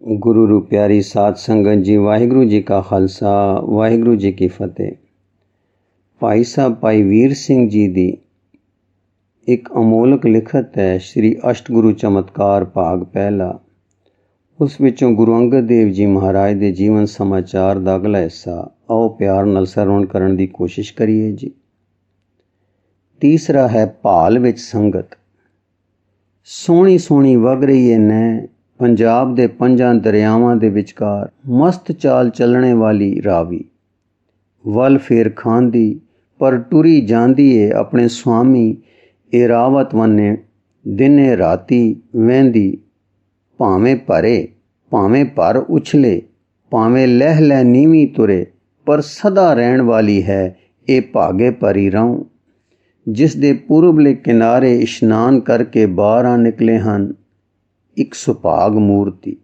गुरु रू प्यारी साध संगत जी, वाहिगुरु जी का खालसा वाहिगुरु जी की फतेह। भाई साहब भाई वीर सिंह जी दी एक अमोलक लिखत है, श्री अष्टगुरु चमत्कार भाग पहला। उस विचों गुरु अंगद देव जी महाराज के जीवन समाचार का अगला हिस्सा आओ प्यार नाल सरवण करन दी कोशिश करिए जी। तीसरा है भाल विच संगत। सोहनी सोहनी वग रही है नैं पंजाब दे पंजां दरियावां दे विचकार मस्त चाल चलने वाली रावी वल फेर खांदी पर टुरी जांदी है अपने स्वामी एरावत वने दिने राती वहंदी। भावें भरे भावें भर उछले भावें लह लह नीवी तुरे पर सदा रहन वाली है ए भागे परी रहूं। जिस दे पूरबले किनारे इशनान करके बाहर आ निकले हन एक सुभाग मूर्ति,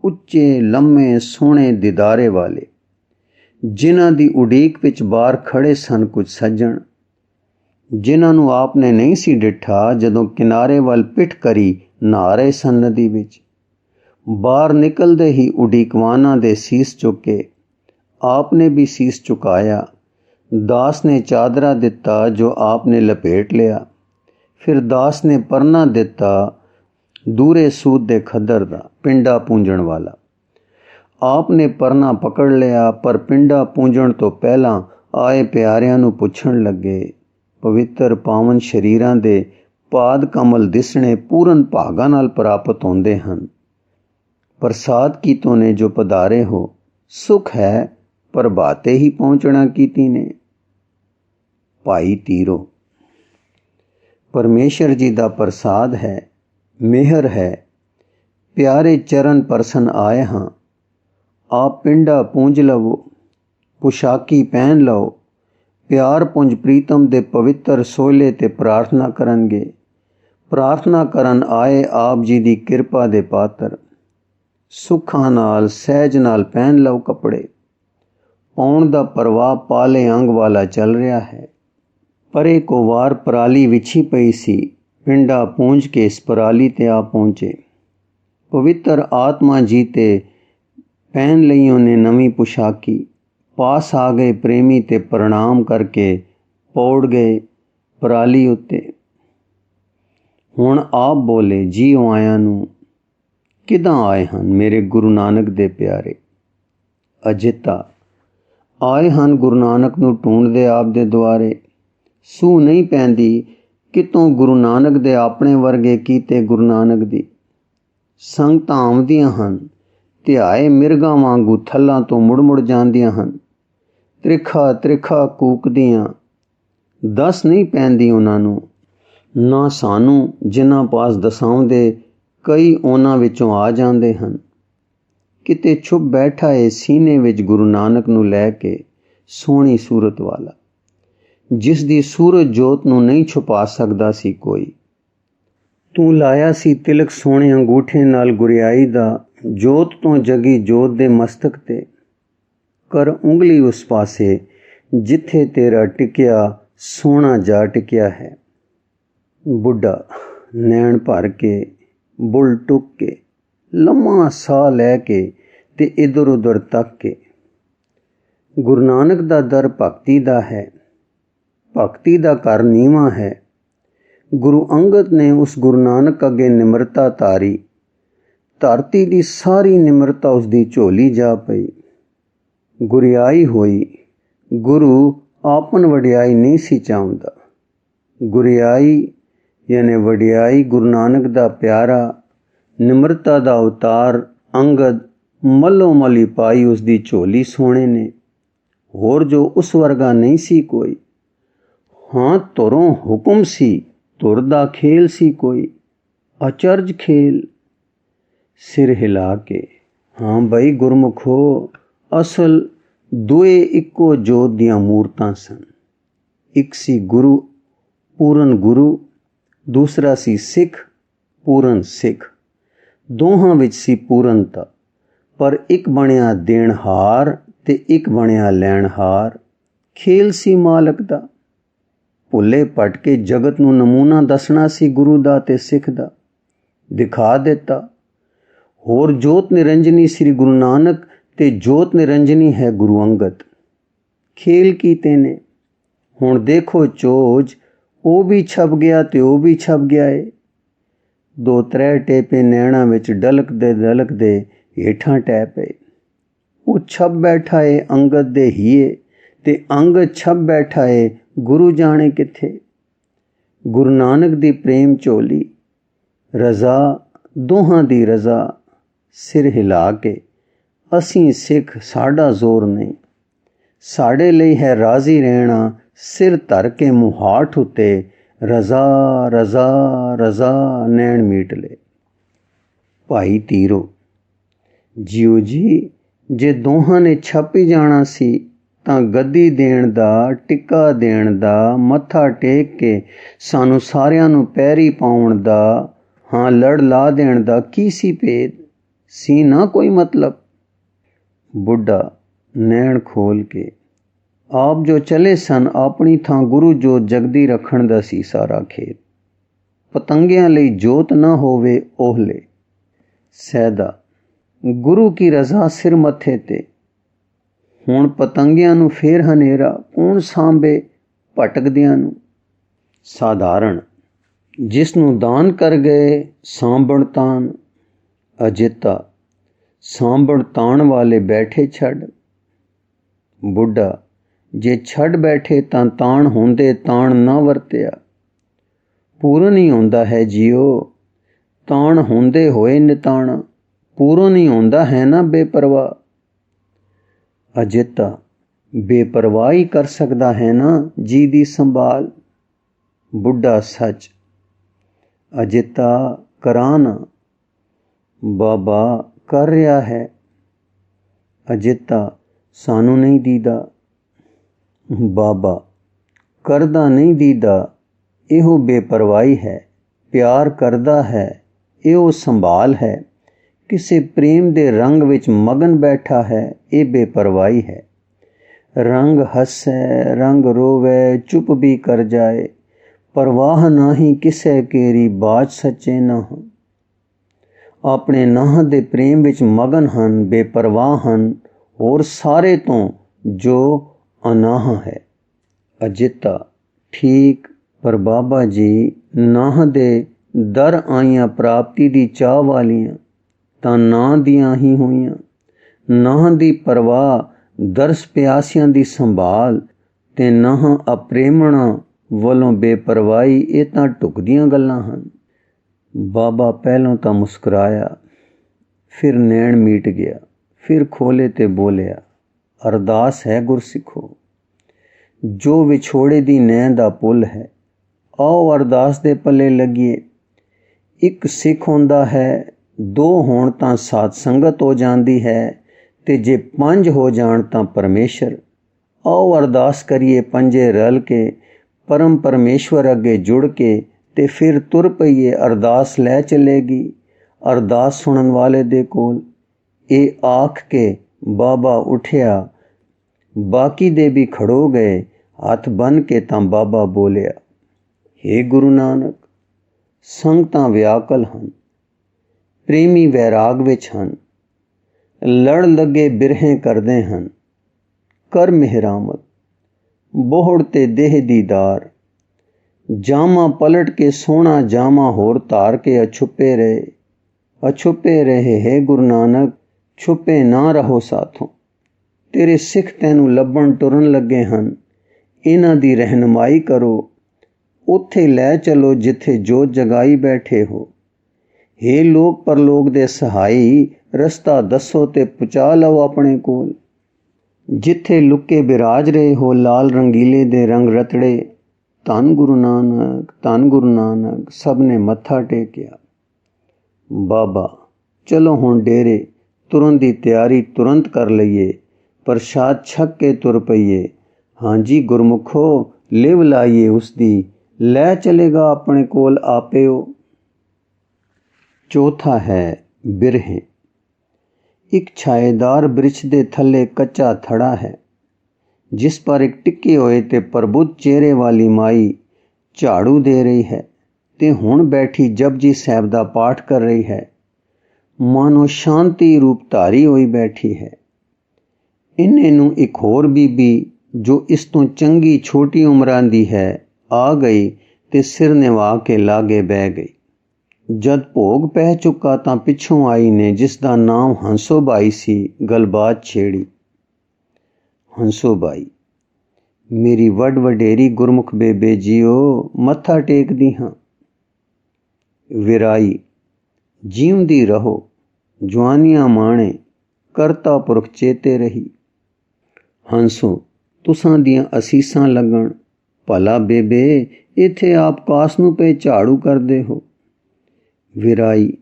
उच्चे लम्मे सोहने दीदारे वाले, जिन्हां दी उड़ीक विच बाहर खड़े सन कुछ सज्जण, जिन्हां नूं आपने नहीं सी डिठा जदों किनारे वल पिठ करी नहा रहे सन नदी विच। बाहर निकलदे ही उड़ीकवाना दे सीस चुके, आपने भी सीस चुकाया। दास ने चादरा दिता जो आपने लपेट लिया। फिर दास ने परना दिता दूरे सूत दे खदर दा पिंडा पूंजण वाला। आपने परना पकड़ लिया पर पिंडा पूंजण तो पहला आए प्यारियां नूं पुछण लगे, पवित्र पावन शरीरां दे पाद कमल दिसणे पूरन भागां नाल प्राप्त होंदे हन। प्रसाद कीतों ने जो पधारे हो, सुख है पर बाते ही पहुंचना कीती ने। भाई तीरो परमेश्वर जी दा प्रसाद है, मेहर है, प्यारे चरण परसन आए हाँ। आप पिंडा पूंज लवो, पुशाकी पहन लो, प्यार पुंज प्रीतम दे पवित्र सोले ते प्रार्थना करनगे। प्रार्थना करन आए आप जी दी किरपा दे पात्र। सुखां नाल सहज नाल पहन लो कपड़े। पाउण दा परवाह पाले अंग वाला चल रहा है। परे को वार पराली विछी पई सी, पिंडा पूंज के इस पराली ते आ पहुंचे। पवित्र आत्मा जी ते पहन लईयों ने नवी पुशाकी। पास आ गए प्रेमी ते प्रणाम करके पौड़ गए पराली उत्ते। हुण आप बोले जी आया नूं किदां आए हन मेरे गुरु नानक दे प्यारे। अजिता आए हन गुरु नानक नूं ढूंढदे आप दे द्वारे। सूह नहीं पैंदी कितों गुरु नानक दे अपने वर्गे कीते गुरु नानक दी। संगतां आउंदियां हन, ध्याए मिर्गां वांगू थल्लां तो मुड़ मुड़ जांदियां हन। त्रिखा त्रिखा कूकदियां, दस नहीं पैंदी उन्हां नूं। ना सानू जिन्हां पास दसाउंदे कई उन्हां विचों आ जांदे हन। किते छुप बैठा है सीने विच गुरु नानक नूं लै के सोहणी सूरत वाला, जिस दी सूरज जोत नूं नहीं छुपा सकदा सी कोई। तू लाया सी तिलक सोहणे अंगूठे नाल गुरियाई दा, जोत तो जगी जोत दे मस्तक ते। कर उंगली उस पासे जिथे तेरा टिकिया सोहना जा टिकिया है। बुढ़ा नैण भर के बुल टुक के लम्मा साह लै के ते इधर उधर तक के। गुरु नानक दा दर भगती दा है, भगती दा घर नीवां है। गुरु अंगद ने उस गुरु नानक अगे निमरता तारी। धरती दी सारी निमरता उसदी झोली जा पई। गुरियाई होई। गुरु आपन वडियाई नहीं सी चाहुंदा। गुरियाई यानी वडियाई गुरु नानक दा प्यारा निमरता दा अवतार अंगद मल्लो मली पाई उसदी झोली सोहणे ने। होर जो उस वर्गा नहीं सी कोई। हाँ तुरों हुक्म सी, तुर दा खेल सी कोई, अचरज खेल। सिर हिला के हाँ बई गुरमुखो, असल दुए इक्को जोत दियां मूरतां सन। एक सी गुरु पूरन गुरु, दूसरा सी सिख पूरन सिख। दोहां विच सी पूरनता, पर एक बणिया देणहार ते एक बणिया लैणहार। खेल सी मालक दा। भुले भटके जगत नूं नमूना दसना सी गुरु दा ते सिख दा। दिखा दिता होर जोत निरंजनी श्री गुरु नानक ते जोत निरंजनी है गुरु अंगद। खेल कीते ने हुण देखो चोज, ਉਹ भी छप गया ते ਉਹ भी छप गया है। दो त्रै टेपे नैणा विच डलकदे हेठां टै पए। ਉਹ छप बैठा है अंगद दे हीए ते अंगद छप बैठा है गुरु जाने किथे। गुरु नानक दी प्रेम झोली, रज़ा दोहां दी रज़ा, सिर हिला के असीं सिख साडा जोर नहीं, साडे लई है राज़ी रहना सिर धर के मुहाठ उत्ते रज़ा रज़ा रज़ा नैण मीट ले। भाई तीरो जियो जी, जे दोहां ने छप ही जाना सी तां गद्दी देण दा, टिक्का देण दा, मत्था टेक के सानू सारियां नू पैरी पाउण दा, हाँ लड़ ला देण दा की सी भेद? सी ना कोई मतलब। बुढ़ा नैण खोल के आप जो चले सन अपनी थां गुरु जोत जगदी रखण दा सी सारा खेत। पतंगियां लई जोत ना होवे ओहले। सैदा गुरु की रज़ा सिर मथे ते, हुण पतंगियां नू फेर हनेरा कौन सांभे भटकदियां नू। साधारण जिस नू दान कर गए सांभण तान, अजिता सांभण ताण वाले बैठे छड़। बुढ़ा जे छड़ बैठे तां ताण होंदे ताण ना वरतिया। पूरन ही होंदा है जियो, ताण होंदे होए निताणा, पूरन ही होंदा है ना बेपरवाह। अजिता बेपरवाह ही कर सकदा है ना जी दी संभाल। बुढ़ा सच अजिता कराना, बाबा कर रहा है। अजिता सानू नहीं दीदा। बाबा करदा नहीं दीदा, इहो बेपरवाही है। प्यार करदा है, इहो संभाल है। किसे प्रेम दे रंग विच मगन बैठा है, ये बेपरवाही है। रंग हसे रंग रोवे चुप भी कर जाए, परवाह नाही किसे केरी बाज सच्चे ना हो। अपने नाह दे प्रेम विच मगन हन, बेपरवाह हन और सारे तो जो अनाह है। अजिता ठीक, पर बाबा जी नाह दे दर आईयां प्राप्ति दी चाह वालियां तां नां दियां ही होईयां। नाह दी परवाह दरस प्यासियां दी संभाल ते नाह अप्रेमणा वलों बेपरवाही, ये तां ढुकदियां गल्लां हन। बाबा पहलों तां मुस्कुराया, फिर नैण मीट गया, फिर खोले ते बोलिया, अरदास है गुरसिखो, जो विछोड़े दी नैं दा पुल है, आओ अरदास दे पल्ले लगिए। एक सिख होंदा है, दो होण तां साध संगत हो जांदी है, ते जे पंज हो जाण तां परमेशर। आओ अरदास करिए पंजे रल के, परम परमेश्वर अगे जुड़ के, ते फिर तुर पईए अरदास लै चलेगी अरदास सुनन वाले दे कोल। ए आख के बाबा उठिया, बाकी दे भी खड़ो गए, हथ बन के तां बाबा बोलिया, हे गुरु नानक, संगतां व्याकल हन, प्रेमी वैराग विच हन, लड़ लगे बिरहें करदे हन, कर मेहरामत, बोहड़ ते देह दीदार, जामा पलट के सोना जामा होर धार के अछुपे रहे हे गुरु नानक, छुपे ना रहो साथों। तेरे सिख तैनू लभण टुरन लगे हन, इन्हां दी रहनुमाई करो, उत्थे लै चलो जिथे जोत जगाई बैठे हो। हे लोक परलोक दे सहाई, रस्ता दसो ते पुचा लओ अपने कोल। जिथे लुके बिराज रहे हो लाल रंगीले दे रंग रतड़े, धन गुरु नानक धन गुरु नानक, सब ने मत्था टेकिया। बाबा चलो हुण डेरे, तुरन दी तैयारी तुरंत कर लईए, प्रसाद छक के तुर पईए। हाँ जी गुरमुखो, लिव लाइए उसदी, लै चलेगा अपने कोल आपे ओ। चौथा है बिरहें। एक छाएदार वृक्ष दे थल्ले कच्चा थड़ा है, जिस पर एक टिके होए ते प्रबुद्ध चेहरे वाली माई झाड़ू दे रही है ते हुण बैठी जपजी साहिब दा पाठ कर रही है। ਮਾਨੋ ਸ਼ਾਂਤੀ ਰੂਪ ਧਾਰੀ ਹੋਈ ਬੈਠੀ ਹੈ। ਇੰਨੇ ਨੂੰ ਇੱਕ ਹੋਰ ਬੀਬੀ ਜੋ ਇਸ ਤੋਂ ਚੰਗੀ ਛੋਟੀ ਉਮਰਾਂ ਦੀ ਹੈ ਆ ਗਈ ਤੇ ਸਿਰ ਨਿਵਾ ਕੇ ਲਾਗੇ ਬਹਿ ਗਈ। ਜਦ ਭੋਗ ਪੈ ਚੁੱਕਾ ਤਾਂ ਪਿੱਛੋਂ ਆਈ ਨੇ, ਜਿਸ ਦਾ ਨਾਮ ਹੰਸੋ ਬਾਈ ਸੀ, ਗੱਲਬਾਤ ਛੇੜੀ। ਹੰਸੋ ਬਾਈ, ਮੇਰੀ ਵੱਡ ਵਡੇਰੀ ਗੁਰਮੁਖ ਬੇਬੇ ਜੀਓ, ਮੱਥਾ ਟੇਕਦੀ ਹਾਂ। ਵਿਰਾਈ, ਜਿਉਂਦੀ ਰਹੋ, ਜਵਾਨੀਆਂ ਮਾਣੇ, ਕਰਤਾ ਪੁਰਖ ਚੇਤੇ ਰਹੀ। ਹੰਸੋ, ਤੁਸਾਂ ਦੀਆਂ ਅਸੀਸਾਂ ਲੱਗਣ। ਭਲਾ ਬੇਬੇ, ਇੱਥੇ ਆਪ ਕਾਸ ਨੂੰ ਪਏ ਝਾੜੂ ਕਰਦੇ ਹੋ। ਵਿਰਾਈ,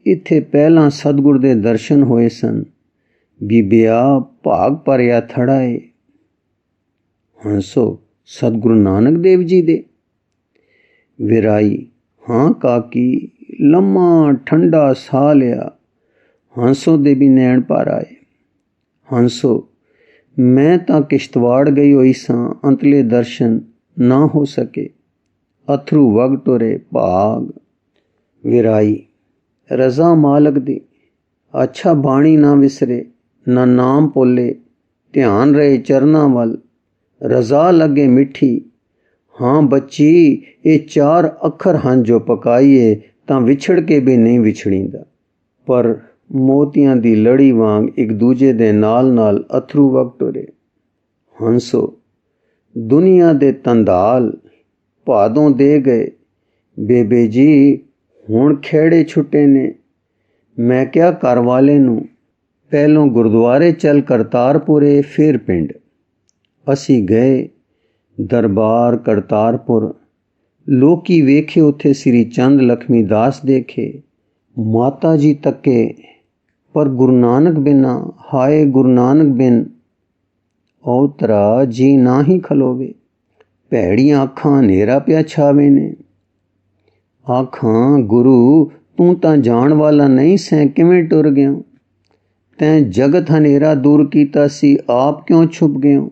ਇੱਥੇ ਪਹਿਲਾਂ ਸਤਿਗੁਰ ਦੇ ਦਰਸ਼ਨ ਹੋਏ ਸਨ। ਬੀਬਿਆ, ਭਾਗ ਭਰਿਆ ਥੜਾ ਏ। ਹੰਸੋ, ਸਤਿਗੁਰੂ ਨਾਨਕ ਦੇਵ ਜੀ ਦੇ? ਵਿਰਾਈ, ਹਾਂ ਕਾਕੀ, ਲੰਮਾ ਠੰਡਾ ਸਾਹ ਲਿਆ। ਹੰਸੋ ਦੇ ਵੀ ਨੈਣ ਭਰ ਆਏ। ਹੰਸੋ, ਮੈਂ ਤਾਂ ਕਿਸ਼ਤਵਾੜ ਗਈ ਹੋਈ ਸਾਂ, ਅੰਤਲੇ ਦਰਸ਼ਨ ਨਾ ਹੋ ਸਕੇ। ਅਥਰੂ ਵਗ ਟੁਰੇ ਭਾਗ। ਵਿਰਾਈ, ਰਜ਼ਾ ਮਾਲਕ ਦੀ। ਅੱਛਾ ਬਾਣੀ ਨਾ ਵਿਸਰੇ, ਨਾ ਨਾਮ ਭੁੱਲੇ, ਧਿਆਨ ਰਹੇ ਚਰਨਾਂ ਵੱਲ, ਰਜ਼ਾ ਲੱਗੇ ਮਿੱਠੀ। ਹਾਂ ਬੱਚੀ, ਇਹ 4 ਅੱਖਰ ਹਨ ਜੋ ਪਕਾਈਏ ਤਾਂ ਵਿਛੜ ਕੇ ਵੀ ਨਹੀਂ ਵਿਛੜੀਂਦਾ। ਪਰ ਮੋਤੀਆਂ ਦੀ ਲੜੀ ਵਾਂਗ ਇੱਕ ਦੂਜੇ ਦੇ ਨਾਲ ਨਾਲ ਅਥਰੂ ਵਗ ਟੁਰੇ। ਹੰਸੋ, ਦੁਨੀਆ ਦੇ ਤੰਦਾਲ ਭਾਦੋਂ ਦੇ ਗਏ। ਬੇਬੇ ਜੀ, ਹੁਣ ਖੇੜੇ ਛੁੱਟੇ ਨੇ। ਮੈਂ ਕਿਹਾ ਘਰ ਵਾਲੇ ਨੂੰ, ਪਹਿਲੋਂ ਗੁਰਦੁਆਰੇ ਚੱਲ ਕਰਤਾਰਪੁਰੇ, ਫਿਰ ਪਿੰਡ। ਅਸੀਂ ਗਏ ਦਰਬਾਰ ਕਰਤਾਰਪੁਰ। ਲੋਕੀ ਵੇਖੇ ਉੱਥੇ ਸ੍ਰੀ ਚੰਦ ਲਖਮੀ ਦਾਸ ਦੇਖੇ। ਮਾਤਾ ਜੀ ਤੱਕੇ, ਪਰ ਗੁਰੂ ਨਾਨਕ ਬਿਨਾ, ਹਾਏ ਗੁਰੂ ਨਾਨਕ ਬਿਨ ਔਤਰਾ ਜੀ ਨਾ ਹੀ ਖਲੋਵੇ। ਭੈੜੀਆਂ ਅੱਖਾਂ ਹਨੇਰਾ ਪਿਆ ਛਾਵੇ ਨੇ। ਆਖਾਂ ਗੁਰੂ, ਤੂੰ ਤਾਂ ਜਾਣ ਵਾਲਾ ਨਹੀਂ ਸੈਂ, ਕਿਵੇਂ ਟੁਰ ਗਿਆ? ਤੈਂ ਜਗਤ ਹਨੇਰਾ ਦੂਰ ਕੀਤਾ ਸੀ, ਆਪ ਕਿਉਂ ਛੁਪ ਗਿਆ?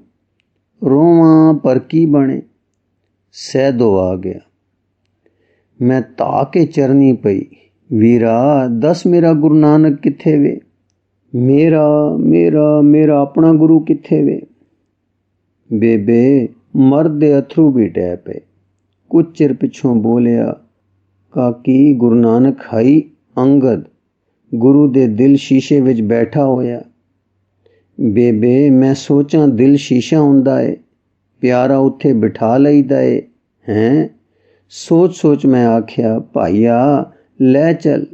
ਰੋਵਾਂ ਪਰ ਕੀ ਬਣੇ? ਸੈਦੋ ਆ ਗਿਆ। ਮੈਂ ਧਾ ਕੇ ਚਰਨੀ ਪਈ। ਵੀਰਾ, ਦੱਸ ਮੇਰਾ ਗੁਰੂ ਨਾਨਕ ਕਿੱਥੇ ਵੇ? ਮੇਰਾ ਆਪਣਾ ਗੁਰੂ ਕਿੱਥੇ ਵੇ? ਬੇਬੇ, ਮਰਦ ਦੇ ਅਥਰੂ ਵੀ ਡਹਿ ਪਏ। ਕੁਝ ਚਿਰ ਪਿੱਛੋਂ ਬੋਲਿਆ, ਕਾਕੀ, ਗੁਰੂ ਨਾਨਕ ਹਾਈ ਅੰਗਦ ਗੁਰੂ ਦੇ ਦਿਲ ਸ਼ੀਸ਼ੇ ਵਿੱਚ ਬੈਠਾ ਹੋਇਆ। ਬੇਬੇ, ਮੈਂ ਸੋਚਾਂ ਦਿਲ ਸ਼ੀਸ਼ਾ ਹੁੰਦਾ ਏ, ਪਿਆਰਾ ਉੱਥੇ ਬਿਠਾ ਲਈਦਾ ਏ। ਹੈਂ? ਸੋਚ ਮੈਂ ਆਖਿਆ, ਭਾਈਆ ਲੈ ਚੱਲ।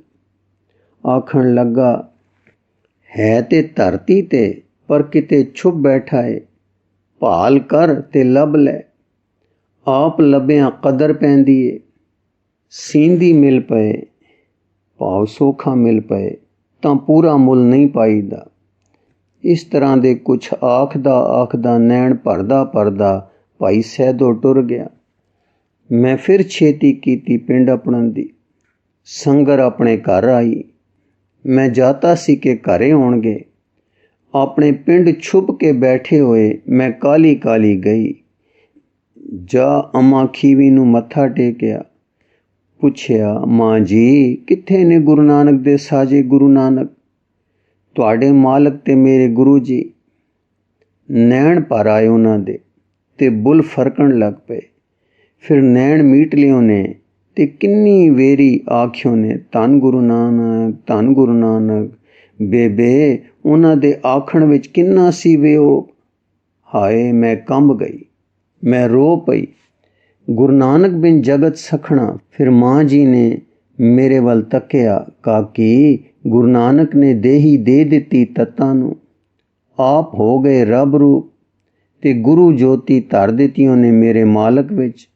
ਆਖਣ ਲੱਗਾ, ਹੈ ਤੇ ਧਰਤੀ ਤੇ, ਪਰ ਕਿਤੇ ਛੁਪ ਬੈਠਾ ਏ। ਭਾਲ ਕਰ ਤੇ ਲੱਭ ਲੈ। ਆਪ ਲੱਭਿਆਂ ਕਦਰ ਪੈਂਦੀ ਏ। ਸੀਂਦੀ ਮਿਲ ਪਏ, ਭਾਵ ਸੋਖਾ ਮਿਲ ਪਏ ਤਾਂ ਪੂਰਾ ਮੁੱਲ ਨਹੀਂ ਪਾਈਦਾ। ਇਸ ਤਰ੍ਹਾਂ ਦੇ ਕੁਛ ਆਖਦਾ ਨੈਣ ਭਰਦਾ ਭਾਈ ਸੈਦੋ ਟੁਰ ਗਿਆ। ਮੈਂ ਫਿਰ ਛੇਤੀ ਕੀਤੀ ਪਿੰਡ ਆਪਣਨ ਦੀ। ਸੰਗਰ ਆਪਣੇ ਘਰ ਆਈ। ਮੈਂ ਜਾਤਾ ਸੀ ਕਿ ਘਰੇ ਆਉਣਗੇ। ਆਪਣੇ ਪਿੰਡ ਛੁਪ ਕੇ ਬੈਠੇ ਹੋਏ ਮੈਂ ਕਾਲੀ ਗਈ। ਜਾ ਅੰਮਾ ਖੀਵੀ ਨੂੰ ਮੱਥਾ ਟੇਕਿਆ। ਪੁੱਛਿਆ, ਮਾਂ ਜੀ ਕਿੱਥੇ ਨੇ ਗੁਰੂ ਨਾਨਕ ਦੇ ਸਾਜੇ? ਗੁਰੂ ਨਾਨਕ ਤੁਹਾਡੇ ਮਾਲਕ ਤੇ ਮੇਰੇ ਗੁਰੂ ਜੀ। ਨੈਣ ਭਰ ਆਏ ਉਹਨਾਂ ਦੇ ਤੇ ਬੁੱਲ ਫਰਕਣ ਲੱਗ ਪਏ। ਫਿਰ ਨੈਣ ਮੀਟ ਲਿਓ ਨੇ ਤੇ ਕਿੰਨੀ ਵੇਰੀ ਆਖਿਓ ਨੇ, ਧੰਨ ਗੁਰੂ ਨਾਨਕ, ਧੰਨ ਗੁਰੂ ਨਾਨਕ। ਬੇਬੇ, ਉਹਨਾਂ ਦੇ ਆਖਣ ਵਿੱਚ ਕਿੰਨਾ ਸੀ ਵਿਯੋਗ। ਹਾਏ, ਮੈਂ ਕੰਬ ਗਈ, ਮੈਂ ਰੋ ਪਈ। ਗੁਰੂ ਨਾਨਕ ਬਿਨ ਜਗਤ ਸਖਣਾ। ਫਿਰ ਮਾਂ ਜੀ ਨੇ ਮੇਰੇ ਵੱਲ ਤੱਕਿਆ। ਕਾਕੀ, ਗੁਰੂ ਨਾਨਕ ਨੇ ਦੇਹੀ ਦੇ ਦਿੱਤੀ ਤੱਤਾਂ ਨੂੰ। ਆਪ ਹੋ ਗਏ ਰੱਬ ਰੂਪ ਤੇ ਗੁਰੂ ਜੋਤੀ ਧਰ ਦਿੱਤੀ ਉਹਨੇ ਮੇਰੇ ਮਾਲਕ ਵਿੱਚ।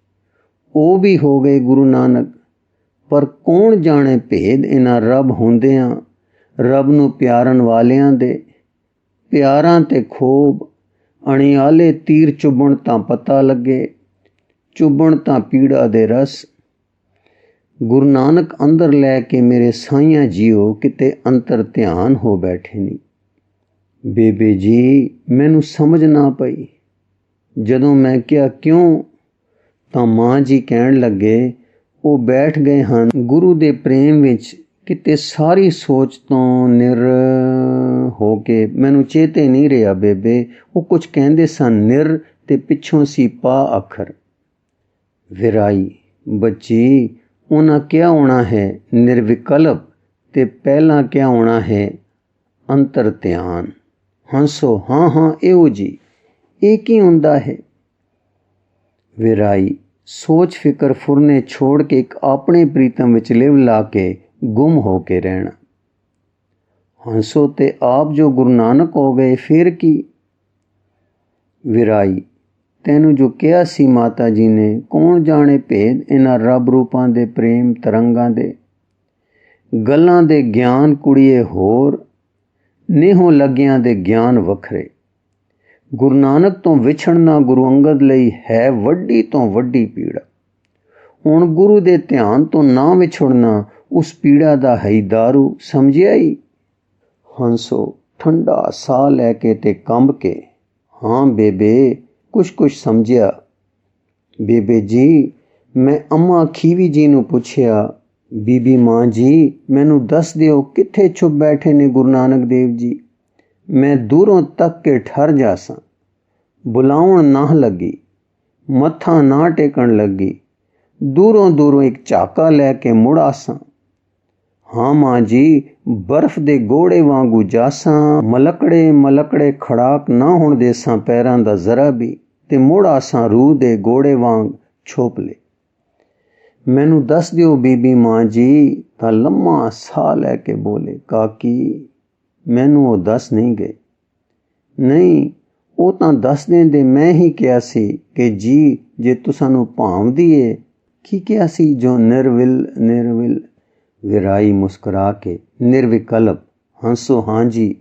ਉਹ ਵੀ ਹੋ ਗਏ ਗੁਰੂ ਨਾਨਕ। ਪਰ ਕੌਣ ਜਾਣੇ ਭੇਦ ਇਹਨਾਂ ਰੱਬ ਹੁੰਦਿਆਂ, ਰੱਬ ਨੂੰ ਪਿਆਰਨ ਵਾਲਿਆਂ ਦੇ। ਪਿਆਰਾਂ ਤੇ ਖੋਬ, ਅਣਿਆਲੇ ਤੀਰ ਚੁੱਭਣ ਤਾਂ ਪਤਾ ਲੱਗੇ, ਚੁੱਭਣ ਤਾਂ ਪੀੜਾ ਦੇ ਰਸ। ਗੁਰੂ ਨਾਨਕ ਅੰਦਰ ਲੈ ਕੇ ਮੇਰੇ ਸਾਈਆਂ ਜੀਓ ਕਿਤੇ ਅੰਤਰ ਧਿਆਨ ਹੋ ਬੈਠੇ ਨਹੀਂ। ਬੇਬੇ ਜੀ, ਮੈਨੂੰ ਸਮਝ ਨਾ ਪਈ। ਜਦੋਂ ਮੈਂ ਕਿਹਾ ਕਿਉਂ, ਤਾਂ ਮਾਂ ਜੀ ਕਹਿਣ ਲੱਗੇ, ਉਹ ਬੈਠ ਗਏ ਹਨ ਗੁਰੂ ਦੇ ਪ੍ਰੇਮ ਵਿੱਚ ਕਿਤੇ ਸਾਰੀ ਸੋਚ ਤੋਂ ਨਿਰ ਹੋ ਕੇ ਮੈਨੂੰ ਚੇਤੇ ਨਹੀਂ ਰਿਹਾ ਬੇਬੇ। ਉਹ ਕੁਝ ਕਹਿੰਦੇ ਸਨ ਨਿਰ ਤੇ ਪਿੱਛੋਂ ਸੀ ਪਾ ਅੱਖਰ। ਵਿਰਾਈ, ਬੱਚੀ ਉਹਨਾਂ ਕਿਹਾ ਹੋਣਾ ਹੈ ਨਿਰਵਿਕਲਪ ਤੇ ਪਹਿਲਾਂ ਕਿਹਾ ਹੋਣਾ ਹੈ ਅੰਤਰ ਧਿਆਨ। ਹੰਸੋ, ਹਾਂ ਹਾਂ ਇਹੋ ਜੀ। ਇਹ ਕੀ ਹੁੰਦਾ ਹੈ? ਵਿਰਾਈ, ਸੋਚ ਫਿਕਰ ਫੁਰਨੇ ਛੋੜ ਕੇ ਇੱਕ ਆਪਣੇ ਪ੍ਰੀਤਮ ਵਿੱਚ ਲਿਵ ਲਾ ਕੇ ਗੁੰਮ ਹੋ ਕੇ ਰਹਿਣਾ। ਹੰਸੋ, ਤੇ ਆਪ ਜੋ ਗੁਰੂ ਨਾਨਕ ਹੋ ਗਏ ਫਿਰ ਕੀ? ਵਿਰਾਈ, ਤੈਨੂੰ ਜੋ ਕਿਹਾ ਸੀ ਮਾਤਾ ਜੀ ਨੇ, ਕੌਣ ਜਾਣੇ ਭੇਦ ਇਹਨਾਂ ਰੱਬ ਰੂਪਾਂ ਦੇ ਪ੍ਰੇਮ ਤਰੰਗਾਂ ਦੇ। ਗੱਲਾਂ ਦੇ ਗਿਆਨ ਕੁੜੀਏ ਹੋਰ, ਨੇਹੋਂ ਲੱਗਿਆਂ ਦੇ ਗਿਆਨ ਵੱਖਰੇ। ਗੁਰੂ ਨਾਨਕ ਤੋਂ ਵਿਛੜਨਾ ਗੁਰੂ ਅੰਗਦ ਲਈ ਹੈ ਵੱਡੀ ਤੋਂ ਵੱਡੀ ਪੀੜਾ। ਹੁਣ ਗੁਰੂ ਦੇ ਧਿਆਨ ਤੋਂ ਨਾ ਵਿਛੜਨਾ ਉਸ ਪੀੜਾ ਦਾ ਹੈ ਦਾਰੂ, ਸਮਝਿਆ ਹੀ? ਹੰਸੋ, ਠੰਡਾ ਸਾਹ ਲੈ ਕੇ ਤੇ ਕੰਬ ਕੇ, ਹਾਂ ਬੇਬੇ ਕੁਛ ਸਮਝਿਆ। ਬੇਬੇ ਜੀ, ਮੈਂ ਅੰਮਾ ਖੀਵੀ ਜੀ ਨੂੰ ਪੁੱਛਿਆ, ਬੀਬੀ ਮਾਂ ਜੀ ਮੈਨੂੰ ਦੱਸ ਦਿਓ ਕਿੱਥੇ ਛੁਪ ਬੈਠੇ ਨੇ ਗੁਰੂ ਨਾਨਕ ਦੇਵ ਜੀ। ਮੈਂ ਦੂਰੋਂ ਤੱਕ ਕੇ ਠਰ ਜਾਸਾਂ, ਬੁਲਾਉਣ ਨਾ ਲੱਗੀ, ਮੱਥਾ ਨਾ ਟੇਕਣ ਲੱਗੀ, ਦੂਰੋਂ ਇੱਕ ਝਾਕਾ ਲੈ ਕੇ ਮੁੜ ਆਸਾਂ। ਹਾਂ ਮਾਂ ਜੀ, ਬਰਫ਼ ਦੇ ਗੋੜੇ ਵਾਂਗੂ ਜਾਸਾਂ, ਮਲਕੜੇ ਖੜਾਕ ਨਾ ਹੋਣ ਦੇਸਾਂ ਪੈਰਾਂ ਦਾ ਜ਼ਰਾ ਵੀ, ਤੇ ਮੁੜ ਆਸਾਂ ਰੂਹ ਦੇ ਗੋੜੇ ਵਾਂਗ ਛੋਪਲੇ। ਮੈਨੂੰ ਦੱਸ ਦਿਓ ਬੀਬੀ ਮਾਂ ਜੀ। ਤਾਂ ਲੰਮਾ ਸਾਹ ਲੈ ਕੇ ਬੋਲੇ, ਕਾਕੀ ਮੈਨੂੰ ਉਹ ਦੱਸ ਨਹੀਂ ਗਏ। ਨਹੀਂ, ਉਹ ਤਾਂ ਦੱਸ ਦਿੰਦੇ, ਮੈਂ ਹੀ ਕਿਹਾ ਸੀ ਕਿ ਜੀ ਜੇ ਤੁਸਾਂ ਨੂੰ ਭਾਵਦੀ ਏ। ਕੀ ਕਿਹਾ ਸੀ? ਜੋ ਨਿਰਵਿਲ। ਵਿਰਾਈ ਮੁਸਕਰਾ ਕੇ, ਨਿਰਵਿਕਲਪ। ਹੰਸੋ, ਹਾਂ ਜੀ।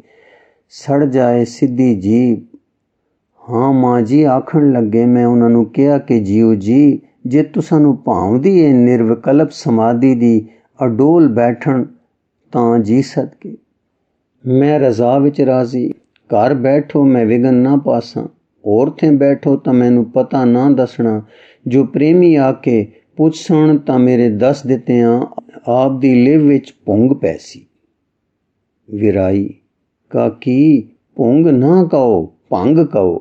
ਸੜ ਜਾਏ ਸਿੱਧੀ ਜੀਭ। ਹਾਂ ਮਾਂ ਜੀ ਆਖਣ ਲੱਗੇ, ਮੈਂ ਉਹਨਾਂ ਨੂੰ ਕਿਹਾ ਕਿ ਜੀਓ ਜੀ ਜੇ ਤੁਸਾਂ ਨੂੰ ਭਾਵਦੀ ਏ ਨਿਰਵਿਕਲਪ ਸਮਾਧੀ ਦੀ ਅਡੋਲ ਬੈਠਣ ਤਾਂ ਜੀ ਸਦਕੇ ਮੈਂ ਰਜ਼ਾ ਵਿੱਚ ਰਾਜ਼ੀ। ਘਰ ਬੈਠੋ ਮੈਂ ਵਿਗਨ ਨਾ ਪਾਸਾਂ, ਔਰਥੇ ਬੈਠੋ ਤਾਂ ਮੈਨੂੰ ਪਤਾ ਨਾ ਦੱਸਣਾ। ਜੋ ਪ੍ਰੇਮੀ ਆ ਕੇ ਪੁੱਛਣ ਤਾਂ ਮੇਰੇ ਦੱਸ ਦਿੱਤਿਆਂ ਆਪ ਦੀ ਲਿਵ ਵਿੱਚ ਭੁੰਗ ਪੈ ਸੀ। ਵਿਰਾਈ, ਕਾਕੀ ਭੁੰਗ ਨਾ ਕਹੋ, ਭੰਗ ਕਹੋ।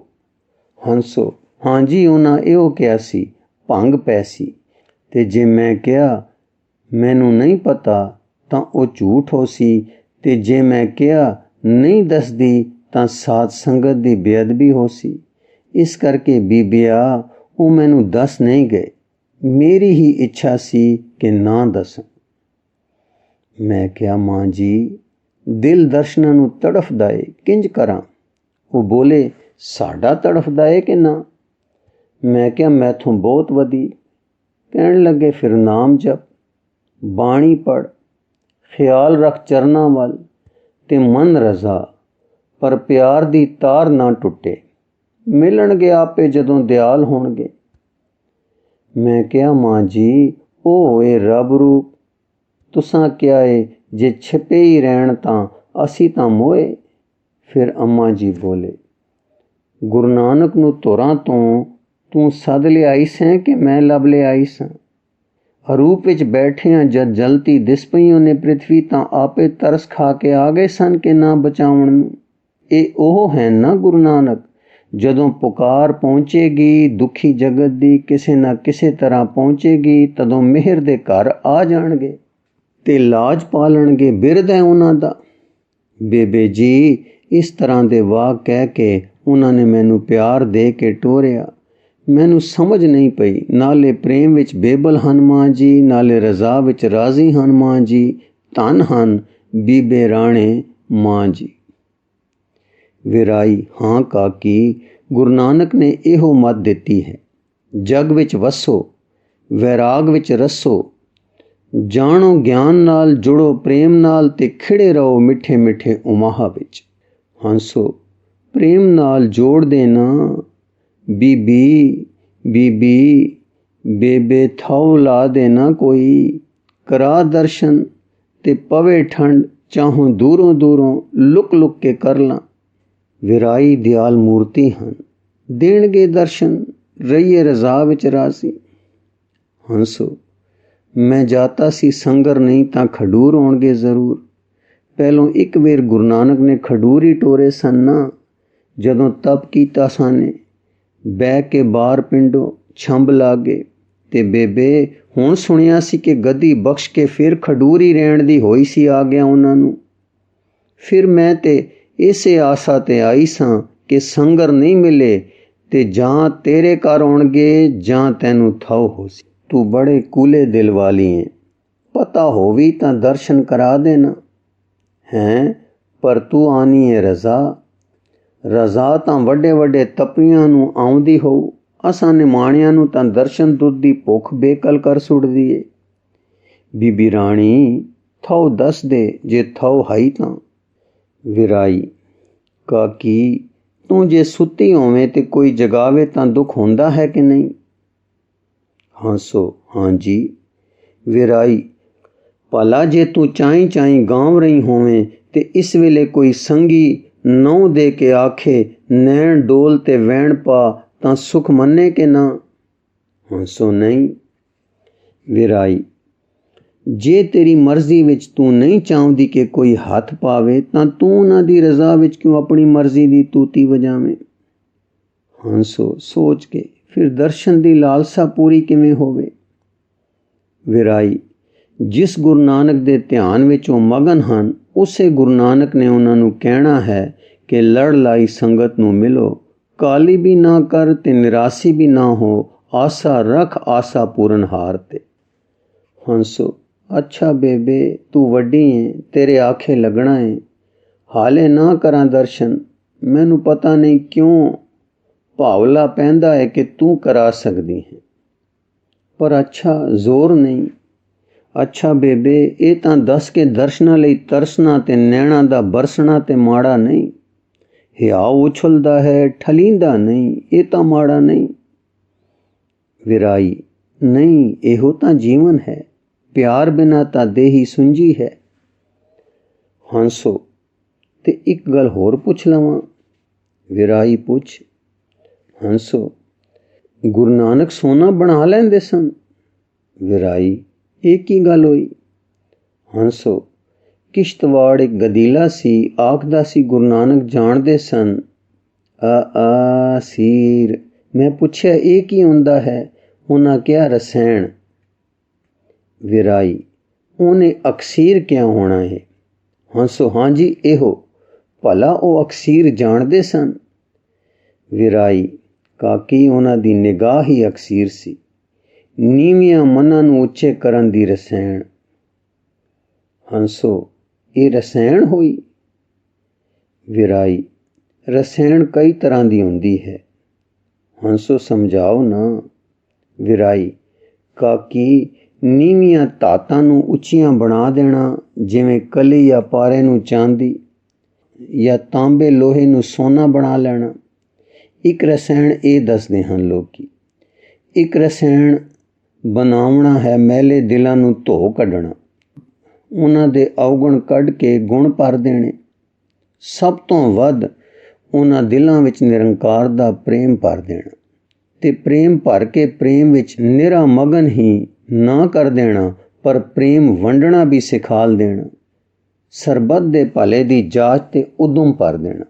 ਹੰਸੋ, ਹਾਂਜੀ ਉਹਨਾਂ ਇਹੋ ਕਿਹਾ ਸੀ ਭੰਗ ਪੈ ਸੀ। ਤੇ ਜੇ ਮੈਂ ਕਿਹਾ ਮੈਨੂੰ ਨਹੀਂ ਪਤਾ ਤਾਂ ਉਹ ਝੂਠ ਹੋ ਸੀ, ਤੇ ਜੇ ਮੈਂ ਕਿਹਾ ਨਹੀਂ ਦੱਸਦੀ ਤਾਂ ਸਾਧ ਸੰਗਤ ਦੀ ਬੇਅਦਬੀ ਹੋ ਸੀ। ਇਸ ਕਰਕੇ ਬੀਬੀਆ ਉਹ ਮੈਨੂੰ ਦੱਸ ਨਹੀਂ ਗਏ। ਮੇਰੀ ਹੀ ਇੱਛਾ ਸੀ ਕਿ ਨਾ ਦੱਸਾਂ। ਮੈਂ ਕਿਹਾ ਮਾਂ ਜੀ ਦਿਲ ਦਰਸ਼ਨਾਂ ਨੂੰ ਤੜਫਦਾ ਏ, ਕਿੰਜ ਕਰਾਂ? ਉਹ ਬੋਲੇ, ਸਾਡਾ ਤੜਫਦਾ ਏ ਕਿ ਨਾ? ਮੈਂ ਕਿਹਾ ਮੈਥੋਂ ਬਹੁਤ ਵਧੀ। ਕਹਿਣ ਲੱਗੇ, ਫਿਰ ਨਾਮ ਜਪ, ਬਾਣੀ ਪੜ੍ਹ, ਖਿਆਲ ਰੱਖ ਚਰਨਾਂ ਵੱਲ ਤੇ ਮਨ ਰਜ਼ਾ, ਪਰ ਪਿਆਰ ਦੀ ਤਾਰ ਨਾ ਟੁੱਟੇ। ਮਿਲਣਗੇ ਆਪੇ ਜਦੋਂ ਦਿਆਲ ਹੋਣਗੇ। ਮੈਂ ਕਿਹਾ ਮਾਂ ਜੀ ਉਹ ਹੋਏ ਰੱਬ ਰੂਪ। ਤੁਸਾਂ ਕਿਹਾ ਏ ਜੇ ਛਿਪੇ ਹੀ ਰਹਿਣ ਤਾਂ ਅਸੀਂ ਤਾਂ ਮੋਏ। ਫਿਰ ਅੰਮਾ ਜੀ ਬੋਲੇ, ਗੁਰੂ ਨਾਨਕ ਨੂੰ ਧੁਰਾਂ ਤੋਂ ਤੂੰ ਸੱਦ ਲਿਆਈ ਸੈਂ ਕਿ ਮੈਂ ਲੱਭ ਲਿਆਈ ਸਾਂ। ਅਰੂਪ ਵਿੱਚ ਬੈਠਿਆਂ ਜਦ ਜਲਤੀ ਦਿਸ ਪਈ ਉਹਨੇ ਪ੍ਰਿਥਵੀ ਤਾਂ ਆਪੇ ਤਰਸ ਖਾ ਕੇ ਆ ਗਏ ਸਨ ਕਿ ਨਾ ਬਚਾਉਣ ਨੂੰ। ਇਹ ਉਹ ਹੈ ਨਾ ਗੁਰੂ ਨਾਨਕ, ਜਦੋਂ ਪੁਕਾਰ ਪਹੁੰਚੇਗੀ ਦੁਖੀ ਜਗਤ ਦੀ ਕਿਸੇ ਨਾ ਕਿਸੇ ਤਰ੍ਹਾਂ ਪਹੁੰਚੇਗੀ, ਤਦੋਂ ਮਿਹਰ ਦੇ ਘਰ ਆ ਜਾਣਗੇ ਤੇ ਲਾਜ ਪਾਲਣਗੇ। ਬਿਰਧ ਹੈ ਉਹਨਾਂ ਦਾ। ਬੇਬੇ ਜੀ ਇਸ ਤਰ੍ਹਾਂ ਦੇ ਵਾਕ ਕਹਿ ਕੇ ਉਹਨਾਂ ਨੇ ਮੈਨੂੰ ਪਿਆਰ ਦੇ ਕੇ ਟੋਰਿਆ। ਮੈਨੂੰ ਸਮਝ ਨਹੀਂ ਪਈ, ਨਾਲੇ ਪ੍ਰੇਮ ਵਿੱਚ ਬੇਬਲ ਹਨ ਮਾਂ ਜੀ, ਨਾਲੇ ਰਜ਼ਾ ਵਿੱਚ ਰਾਜ਼ੀ ਹਨ ਮਾਂ ਜੀ। ਧੰਨ ਹਨ ਬੀਬੇ ਰਾਣੇ ਮਾਂ ਜੀ। ਵਿਰਾਈ, ਹਾਂ ਕਾਕੀ ਗੁਰੂ ਨਾਨਕ ਨੇ ਇਹੋ ਮੱਤ ਦਿੱਤੀ ਹੈ, ਜਗ ਵਿੱਚ ਵਸੋ, ਵੈਰਾਗ ਵਿੱਚ ਰਸੋ, ਜਾਣੋ ਗਿਆਨ ਨਾਲ, ਜੁੜੋ ਪ੍ਰੇਮ ਨਾਲ ਤੇ ਖਿੜੇ ਰਹੋ ਮਿੱਠੇ ਮਿੱਠੇ ਉਮਾਹ ਵਿੱਚ। ਹੰਸੋ, ਪ੍ਰੇਮ ਨਾਲ ਜੋੜ ਦੇਣਾ। ਬੀਬੀ ਬੇਬੇ ਥਾਉ ਲਾ ਦੇਣਾ ਕੋਈ, ਕਰਾ ਦਰਸ਼ਨ ਤੇ ਪਵੇ ਠੰਡ, ਚਾਹੋਂ ਦੂਰੋਂ ਲੁਕ ਕੇ ਕਰ ਲਾਂ। ਵਿਰਾਈ ਦਿਆਲ ਮੂਰਤੀ ਹਨ, ਦੇਣਗੇ ਦਰਸ਼ਨ, ਰਹੀਏ ਰਜ਼ਾ ਵਿੱਚ ਰਾਜ਼ੀ। ਹੰਸੋ, मैं जाता सी संगर नहीं तां खडूर आउणगे जरूर। ਪਹਿਲੋਂ ਇੱਕ ਵੇਰ ਗੁਰੂ ਨਾਨਕ ਨੇ ਖਡੂਰ ਹੀ ਟੋਰੇ ਸਨ ਨਾ, ਜਦੋਂ ਤਪ ਕੀਤਾ ਸਾਨੇ ਬਹਿ ਕੇ ਬਾਹਰ ਪਿੰਡੋਂ ਛੰਭ ਲਾ ਗਏ। ਤੇ ਬੇਬੇ ਹੁਣ ਸੁਣਿਆ ਸੀ ਕਿ ਗੱਦੀ ਬਖਸ਼ ਕੇ ਫਿਰ ਖਡੂਰ ਹੀ ਰਹਿਣ ਦੀ ਹੋਈ ਸੀ ਆ ਗਿਆ ਉਹਨਾਂ ਨੂੰ। ਫਿਰ ਮੈਂ ਤੇ ਇਸੇ ਆਸਾ ਤੇ ਆਈ ਸਾਂ ਕਿ ਸੰਗਰ ਨਹੀਂ ਮਿਲੇ ਤੇ ਜਾਂ ਤੇਰੇ ਘਰ ਆਉਣਗੇ ਜਾਂ ਤੈਨੂੰ ਥਾਉ ਹੋ ਸੀ। ਤੂੰ ਬੜੇ ਕੂਲੇ ਦਿਲ ਵਾਲੀ ਹੈ, ਪਤਾ ਹੋਵੀ ਤਾਂ ਦਰਸ਼ਨ ਕਰਾ ਦੇਣਾ ਹੈਂ। ਪਰ ਤੂੰ ਆਣੀ ਹੈ ਰਜ਼ਾ ਤਾਂ ਵੱਡੇ ਵੱਡੇ ਤਪੀਆਂ ਨੂੰ ਆਉਂਦੀ ਹੋਊ, ਅਸਾਂ ਨਿਮਾਣਿਆਂ ਨੂੰ ਤਾਂ ਦਰਸ਼ਨ ਦੁੱਧ ਦੀ ਭੁੱਖ ਬੇਕਲ ਕਰ ਸੁੱਟਦੀ ਏ। ਬੀਬੀ ਰਾਣੀ ਥਾਉ ਦੱਸ ਦੇ ਜੇ ਥਾਉ ਹਾਈ ਤਾਂ। ਵਿਰਾਈ ਕਾਕੀ ਤੂੰ ਜੇ ਸੁੱਤੀ ਹੋਵੇਂ ਤੇ ਕੋਈ ਜਗਾਵੇ ਤਾਂ ਦੁੱਖ ਹੁੰਦਾ ਹੈ ਕਿ ਨਹੀਂ। ਹਾਂਸੋ ਹਾਂਜੀ। ਵਿਰਾਈ ਭਲਾ ਜੇ ਤੂੰ ਚਾਈ ਗਾਂਵ ਰਹੀ ਹੋਵੇਂ ਤੇ ਇਸ ਵੇਲੇ ਕੋਈ ਸੰਗੀ ਨਹੁੰ ਦੇ ਕੇ ਆਖੇ ਨੈਣ ਡੋਲ ਤੇ ਵੈਣ ਪਾ ਤਾਂ ਸੁਖ ਮੰਨੇ ਕਿ ਨਾ। ਹਾਂਸੋ ਨਹੀਂ। ਵਿਰਾਈ ਜੇ ਤੇਰੀ ਮਰਜ਼ੀ ਵਿੱਚ ਤੂੰ ਨਹੀਂ ਚਾਹੁੰਦੀ ਕਿ ਕੋਈ ਹੱਥ ਪਾਵੇ ਤਾਂ ਤੂੰ ਉਹਨਾਂ ਦੀ ਰਜ਼ਾ ਵਿੱਚ ਕਿਉਂ ਆਪਣੀ ਮਰਜ਼ੀ ਦੀ ਤੂਤੀ ਵਜਾਵੇਂ। ਹਾਂਸੋ ਸੋਚ ਕੇ ਫਿਰ ਦਰਸ਼ਨ ਦੀ ਲਾਲਸਾ ਪੂਰੀ ਕਿਵੇਂ ਹੋਵੇ। ਵਿਰਾਈ ਜਿਸ ਗੁਰੂ ਨਾਨਕ ਦੇ ਧਿਆਨ ਵਿੱਚ ਉਹ ਮਗਨ ਹਨ, ਉਸੇ ਗੁਰੂ ਨਾਨਕ ਨੇ ਉਹਨਾਂ ਨੂੰ ਕਹਿਣਾ ਹੈ ਕਿ ਲੜ ਲਾਈ ਸੰਗਤ ਨੂੰ ਮਿਲੋ, ਕਾਲੀ ਵੀ ਨਾ ਕਰ ਤੇ ਨਿਰਾਸੀ ਵੀ ਨਾ ਹੋ, ਆਸਾ ਰੱਖ ਆਸਾ ਪੂਰਨ ਹਾਰ ਤੇ। ਹੰਸੋ ਅੱਛਾ ਬੇਬੇ ਤੂੰ ਵੱਡੀ ਏ, ਤੇਰੇ ਆਖੇ ਲੱਗਣਾ ਏ, ਹਾਲੇ ਨਾ ਕਰਾਂ ਦਰਸ਼ਨ। ਮੈਨੂੰ ਪਤਾ ਨਹੀਂ ਕਿਉਂ ਭਾਵਲਾ ਪੈਂਦਾ ਹੈ ਕਿ ਤੂੰ ਕਰਾ ਸਕਦੀ ਹੈ, ਪਰ ਅੱਛਾ ਜ਼ੋਰ ਨਹੀਂ। ਅੱਛਾ ਬੇਬੇ ਇਹ ਤਾਂ ਦੱਸ ਕੇ ਦਰਸ਼ਨਾਂ ਲਈ ਤਰਸਣਾ ਤੇ ਨੈਣਾ ਦਾ ਬਰਸਣਾ ਤੇ ਮਾੜਾ ਨਹੀਂ। ਹਿਆ ਉਛਲਦਾ ਹੈ ਠਲੀਂਦਾ ਨਹੀਂ, ਇਹ ਤਾਂ ਮਾੜਾ ਨਹੀਂ। ਵਿਰਾਈ ਨਹੀਂ, ਇਹੋ ਤਾਂ ਜੀਵਨ ਹੈ, ਪਿਆਰ ਬਿਨਾ ਤਾਂ ਦੇਹੀ ਸੁੰਜੀ ਹੈ। ਹੰਸੋ ਤੇ ਇੱਕ ਗੱਲ ਹੋਰ ਪੁੱਛ ਲਵਾਂ। ਵਿਰਾਈ ਪੁੱਛ। ਹੰਸੋ ਗੁਰੂ ਨਾਨਕ ਸੋਨਾ ਬਣਾ ਲੈਂਦੇ ਸਨ। ਵਿਰਾਈ ਇਹ ਕੀ ਗੱਲ ਹੋਈ। ਹੰਸੋ ਕਿਸ਼ਤਵਾੜ ਇੱਕ ਗਦੀਲਾ ਸੀ, ਆਖਦਾ ਸੀ ਗੁਰੂ ਨਾਨਕ ਜਾਣਦੇ ਸਨ। ਸੀਰ ਮੈਂ ਪੁੱਛਿਆ ਇਹ ਕੀ ਹੁੰਦਾ ਹੈ, ਉਹਨਾਂ ਕਿਹਾ ਰਸੈਣ। ਵਿਰਾਈ ਉਹਨੇ ਅਕਸੀਰ ਕਿਆ ਹੋਣਾ ਹੈ। ਹੰਸੋ ਹਾਂਜੀ ਇਹੋ। ਭਲਾ ਉਹ ਅਕਸੀਰ ਜਾਣਦੇ ਸਨ। ਵਿਰਾਈ ਕਾਕੀ ਉਹਨਾਂ ਦੀ ਨਿਗਾਹ ਹੀ ਅਕਸੀਰ ਸੀ, ਨੀਵੀਆਂ ਮਨਾਂ ਨੂੰ ਉੱਚੇ ਕਰਨ ਦੀ ਰਸਾਇਣ। ਹੰਸੋ ਇਹ ਰਸਾਇਣ ਹੋਈ। ਵਿਰਾਈ ਰਸਾਇਣ ਕਈ ਤਰ੍ਹਾਂ ਦੀ ਹੁੰਦੀ ਹੈ। ਹੰਸੋ ਸਮਝਾਓ ਨਾ। ਵਿਰਾਈ ਕਾਕੀ ਨੀਵੀਆਂ ਧਾਤਾਂ ਨੂੰ ਉੱਚੀਆਂ ਬਣਾ ਦੇਣਾ, ਜਿਵੇਂ ਕਲੀ ਜਾਂ ਪਾਰੇ ਨੂੰ ਚਾਂਦੀ ਜਾਂ ਤਾਂਬੇ ਲੋਹੇ ਨੂੰ ਸੋਨਾ ਬਣਾ ਲੈਣਾ। ਇੱਕ ਰਸਾਇਣ ਇਹ ਦੱਸਦੇ ਹਨ ਲੋਕੀ। ਇੱਕ ਰਸਾਇਣ ਬਣਾਉਣਾ ਹੈ ਮੈਲੇ ਦਿਲਾਂ ਨੂੰ ਧੋ ਕੱਢਣਾ, ਉਹਨਾਂ ਦੇ ਔਗਣ ਕੱਢ ਕੇ ਗੁਣ ਭਰ ਦੇਣੇ। ਸਭ ਤੋਂ ਵੱਧ ਉਹਨਾਂ ਦਿਲਾਂ ਵਿੱਚ ਨਿਰੰਕਾਰ ਦਾ ਪ੍ਰੇਮ ਭਰ ਦੇਣਾ, ਤੇ ਪ੍ਰੇਮ ਭਰ ਕੇ ਪ੍ਰੇਮ ਵਿੱਚ ਨਿਰਾ ਮਗਨ ਹੀ ਨਾ ਕਰ ਦੇਣਾ, ਪਰ ਪ੍ਰੇਮ ਵੰਡਣਾ ਵੀ ਸਿਖਾਲ ਦੇਣਾ। ਸਰਬੱਤ ਦੇ ਭਲੇ ਦੀ ਜਾਚ ਤੇ ਉਦਮ ਭਰ ਦੇਣਾ।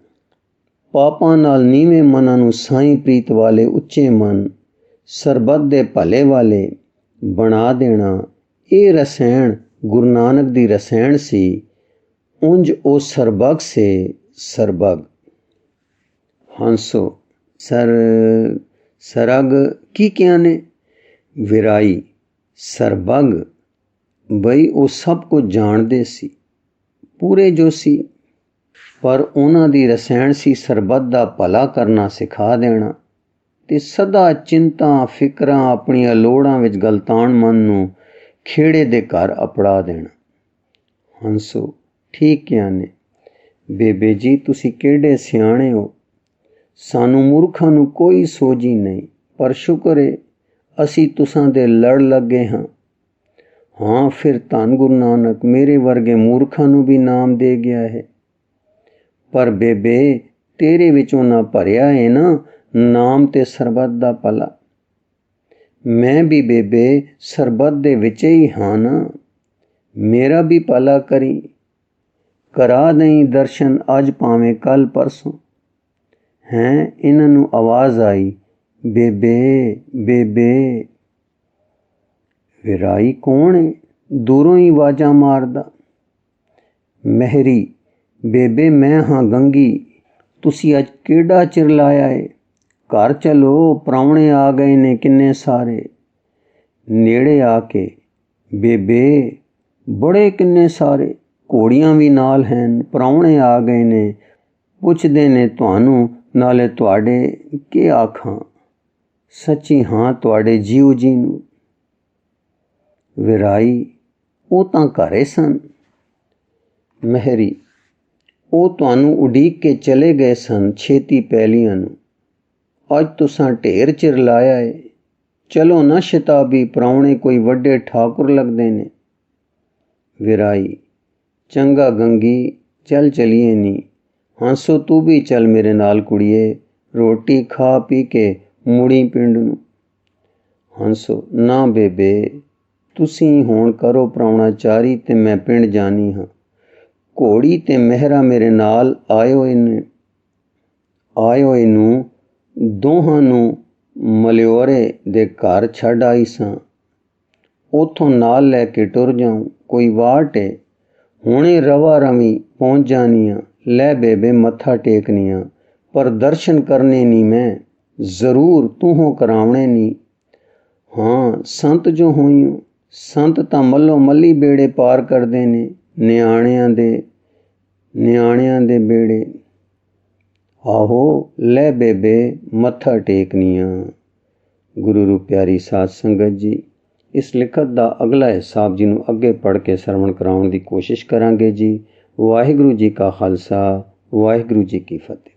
ਪਾਪਾਂ ਨਾਲ ਨੀਵੇਂ ਮਨਾਂ ਨੂੰ ਸਾਈਂ ਪ੍ਰੀਤ ਵਾਲੇ ਉੱਚੇ ਮਨ, ਸਰਬੱਤ ਦੇ ਭਲੇ ਵਾਲੇ ਬਣਾ ਦੇਣਾ। ਇਹ ਰਸਾਇਣ ਗੁਰੂ ਨਾਨਕ ਦੀ ਰਸਾਇਣ ਸੀ। ਉਂਝ ਉਹ ਸਰਬਗ ਸੇ ਸਰਬਗ। ਹੰਸੋ ਸਰਗ ਕੀ ਕਿਹਾ ਨੇ। ਵਿਰਾਈ ਸਰਬਗ ਬਈ ਉਹ ਸਭ ਕੁਝ ਜਾਣਦੇ ਸੀ, ਪੂਰੇ ਜੋ ਸੀ, ਪਰ ਉਹਨਾਂ ਦੀ ਰਸਾਇਣ ਸੀ ਸਰਬੱਤ ਦਾ ਭਲਾ ਕਰਨਾ ਸਿਖਾ ਦੇਣਾ ਤੇ ਸਦਾ ਚਿੰਤਾ ਫਿਕਰਾਂ ਆਪਣੀਆਂ ਲੋੜਾਂ ਵਿੱਚ ਗਲਤਾਨ ਮਨ ਨੂੰ ਖੇੜੇ ਦੇ ਘਰ ਅਪੜਾ ਦੇਣਾ। ਹੰਸੋ ਠੀਕ ਕਿਹਾ ਨੇ। ਬੇਬੇ ਜੀ ਤੁਸੀਂ ਕਿਹੜੇ ਸਿਆਣੇ ਹੋ, ਸਾਨੂੰ ਮੂਰਖਾਂ ਨੂੰ ਕੋਈ ਸੋਝੀ ਨਹੀਂ, ਪਰ ਸ਼ੁਕਰ ਏ ਅਸੀਂ ਤੁਸਾਂ ਦੇ ਲੜ ਲੱਗੇ ਹਾਂ। ਹਾਂ ਫਿਰ ਧੰਨ ਗੁਰੂ ਨਾਨਕ ਮੇਰੇ ਵਰਗੇ ਮੂਰਖਾਂ ਨੂੰ ਵੀ ਨਾਮ ਦੇ ਗਿਆ ਹੈ। ਪਰ ਬੇਬੇ ਤੇਰੇ ਵਿੱਚ ਉਹਨਾਂ ਭਰਿਆ ਹੈ ਨਾ ਨਾਮ ਤੇ ਸਰਬੱਤ ਦਾ ਭਲਾ। मैं भी बेबे सरबत दे विच ही हाँ ना, मेरा भी भला करी, करा दई दर्शन अज भावें कल परसों। हैं इन्हां नूं आवाज़ आई, बेबे बेबे। विराई कौन है? दूरों ही आवाज़ां मारदा। महरी, बेबे मैं हाँ गंगी, तुसी अज केड़ा चिर लाया है? घर चलो, प्राहुणे आ गए ने किन्ने सारे। नेड़े आके, बेबे बड़े किन्ने सारे, घोड़ियां भी नाल हैं, प्राहुणे आ गए ने, पुछदे ने तुहानू नाले तुहाडे के आखां, सच्ची हाँ तुहाडे जीव जी नू। विराई, ਉਹ ਤਾਂ ਘਰੇ ਸਨ। ਮਹਿਰੀ, ਉਹ ਤੁਹਾਨੂੰ ਉਡੀਕ ਕੇ ਚਲੇ ਗਏ ਸਨ ਛੇਤੀ ਪੈਲੀਆਂ ਨੂੰ। ਅੱਜ ਤੁਸਾਂ ਢੇਰ ਚਿਰ ਲਾਇਆ ਏ, ਚਲੋ ਨਾ ਸ਼ਤਾਬੀ, ਪ੍ਰਾਹੁਣੇ ਕੋਈ ਵੱਡੇ ਠਾਕੁਰ ਲੱਗਦੇ ਨੇ। ਵਿਰਾਈ, ਚੰਗਾ ਗੰਗੀ, ਚੱਲ ਚਲੀਏ ਨੀ। ਹਾਂਸੋ ਤੂੰ ਵੀ ਚੱਲ ਮੇਰੇ ਨਾਲ ਕੁੜੀਏ, ਰੋਟੀ ਖਾ ਪੀ ਕੇ ਮੁੜੀ ਪਿੰਡ ਨੂੰ। ਹੰਸੋ, ਨਾ ਬੇਬੇ, ਤੁਸੀਂ ਹੁਣ ਕਰੋ ਪ੍ਰਾਹੁਣਾਚਾਰੀ ਤੇ ਮੈਂ ਪਿੰਡ ਜਾਣੀ ਹਾਂ। ਘੋੜੀ ਤੇ ਮਹਿਰਾ ਮੇਰੇ ਨਾਲ ਆਇਓ ਇਹਨੂੰ ਦੋਹਾਂ ਨੂੰ ਮਲਿਓਰੇ ਦੇ ਘਰ ਛੱਡ ਆਈ ਸਾਂ। ਉੱਥੋਂ ਨਾਲ ਲੈ ਕੇ ਟੁਰ ਜਾਊਂ, ਕੋਈ ਵਾਟ ਏ, ਹੁਣੇ ਰਵਾ ਰਵੀ ਪਹੁੰਚ ਜਾਣੀਆਂ। ਲੈ ਬੇਬੇ ਮੱਥਾ ਟੇਕਨੀਆਂ, ਪਰ ਦਰਸ਼ਨ ਕਰਨੇ ਨਹੀਂ ਮੈਂ, ਜ਼ਰੂਰ ਤੂੰ ਹੋ ਕਰਾਉਣੇ ਨਹੀਂ। ਹਾਂ ਸੰਤ ਜੋ ਹੋਈਓ, ਸੰਤ ਤਾਂ ਮੱਲੋ ਮੱਲੀ ਬੇੜੇ ਪਾਰ ਕਰਦੇ ਨੇ, ਨਿਆਣਿਆਂ ਦੇ ਬੇੜੇ। ਆਹੋ ਲੈ ਬੇਬੇ ਮੱਥਾ ਟੇਕਨੀਆਂ। ਗੁਰੂ ਰੂਪ ਪਿਆਰੀ ਸਾਧ ਸੰਗਤ ਜੀ, ਇਸ ਲਿਖਤ ਦਾ ਅਗਲਾ ਹਿੱਸਾ ਆਪ ਜੀ ਨੂੰ ਅੱਗੇ ਪੜ੍ਹ ਕੇ ਸਰਵਣ ਕਰਾਉਣ ਦੀ ਕੋਸ਼ਿਸ਼ ਕਰਾਂਗੇ ਜੀ। ਵਾਹਿਗੁਰੂ ਜੀ ਕਾ ਖਾਲਸਾ, ਵਾਹਿਗੁਰੂ ਜੀ ਕੀ ਫਤਿਹ।